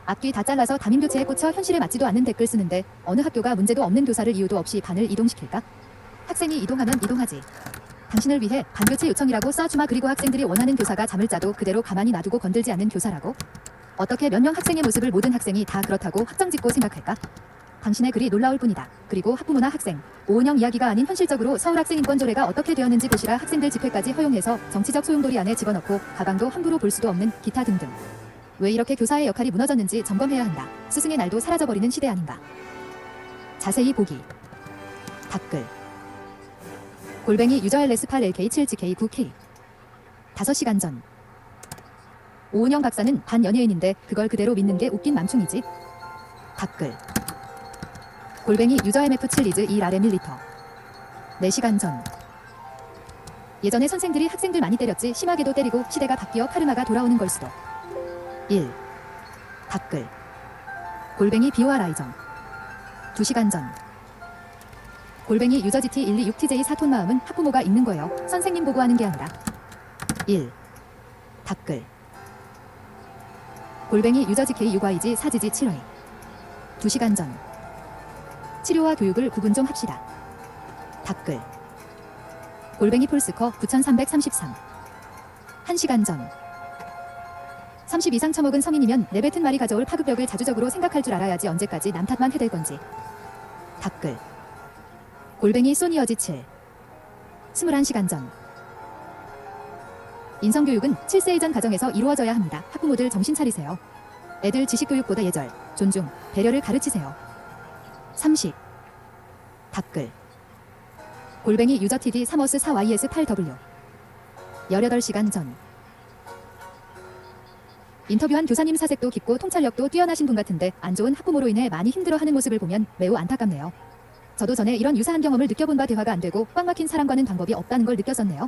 앞뒤 다 잘라서 담임 교체에 꽂혀 현실에 맞지도 않는 댓글 쓰는데 어느 학교가 문제도 없는 교사를 이유도 없이 반을 이동시킬까? 학생이 이동하면 이동하지. 당신을 위해 반교체 요청이라고 써주마. 그리고 학생들이 원하는 교사가 잠을 자도 그대로 가만히 놔두고 건들지 않는 교사라고? 어떻게 몇 명 학생의 모습을 모든 학생이 다 그렇다고 확정짓고 생각할까? 당신의 글이 놀라울 뿐이다. 그리고 학부모나 학생, 오은영 이야기가 아닌 현실적으로 서울학생인권조례가 어떻게 되었는지 보시라. 학생들 집회까지 허용해서 정치적 소용돌이 안에 집어넣고 가방도 함부로 볼 수도 없는 기타 등등. 왜 이렇게 교사의 역할이 무너졌는지 점검해야 한다. 스승의 날도 사라져버리는 시대 아닌가. 자세히 보기. 댓글. 골뱅이 유저 LS8LK7GK9K 5시간 전. 오은영 박사는 반 연예인인데 그걸 그대로 믿는 게 웃긴 맘충이지. 댓글. 골뱅이 유저 MF7리즈 1RM1L 4시간 전. 예전에 선생들이 학생들 많이 때렸지. 심하게도 때리고 시대가 바뀌어 카르마가 돌아오는 걸 수도. 1. 댓글. 골뱅이 비오아 라이정 2시간 전. 골뱅이 유저 GT126TJ 4톤 마음은 학부모가 읽는 거예요. 선생님 보고하는 게 아니라. 1. 댓글. 골뱅이 유저 GK6YG 4GG 7회 2시간 전. 치료와 교육을 구분 좀 합시다. 댓글. 골뱅이 폴스커 9333 1시간 전. 30 이상 처먹은 성인이면 내뱉은 말이 가져올 파급력을 자주적으로 생각할 줄 알아야지. 언제까지 남 탓만 해댈 건지. 댓글. 골뱅이 소니어지 7 21시간 전. 인성교육은 7세 이전 가정에서 이루어져야 합니다. 학부모들 정신 차리세요. 애들 지식교육보다 예절, 존중, 배려를 가르치세요. 30. 댓글. 골뱅이 유저 TD 3OS 4YS 8W 18시간 전. 인터뷰한 교사님 사색도 깊고 통찰력도 뛰어나신 분 같은데 안 좋은 학부모로 인해 많이 힘들어하는 모습을 보면 매우 안타깝네요. 저도 전에 이런 유사한 경험을 느껴본 바 대화가 안 되고 꽉 막힌 사람과는 방법이 없다는 걸 느꼈었네요.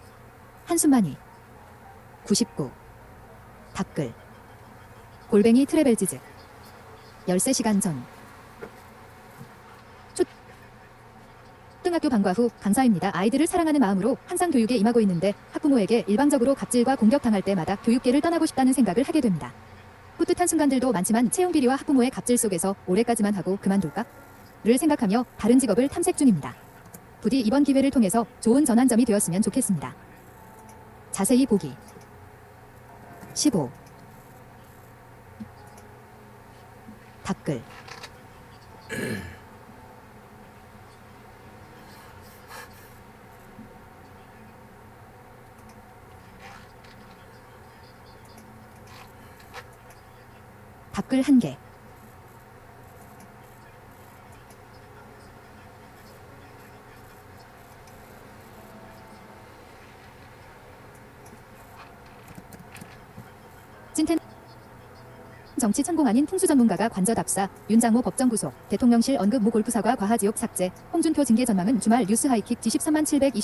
한숨만이. 99. 댓글. 골뱅이 트래벨지즈 13시간 전. 초등학교 방과 후 강사입니다. 아이들을 사랑하는 마음으로 항상 교육에 임하고 있는데 학부모에게 일방적으로 갑질과 공격당할 때마다 교육계를 떠나고 싶다는 생각을 하게 됩니다. 뿌듯한 순간들도 많지만 채용 비리와 학부모의 갑질 속에서 올해까지만 하고 그만둘까? 를 생각하며 다른 직업을 탐색 중입니다. 부디 이번 기회를 통해서 좋은 전환점이 되었으면 좋겠습니다. 자세히 보기. 15. 댓글. 댓글 1개. 찐텐 정치 천공 아닌 풍수 전문가가 관저 답사, 윤장호 법정 구속, 대통령실 언급 모 골프사과 과하지옥 삭제, 홍준표 징계 전망은 주말 뉴스 하이킥 G13만 720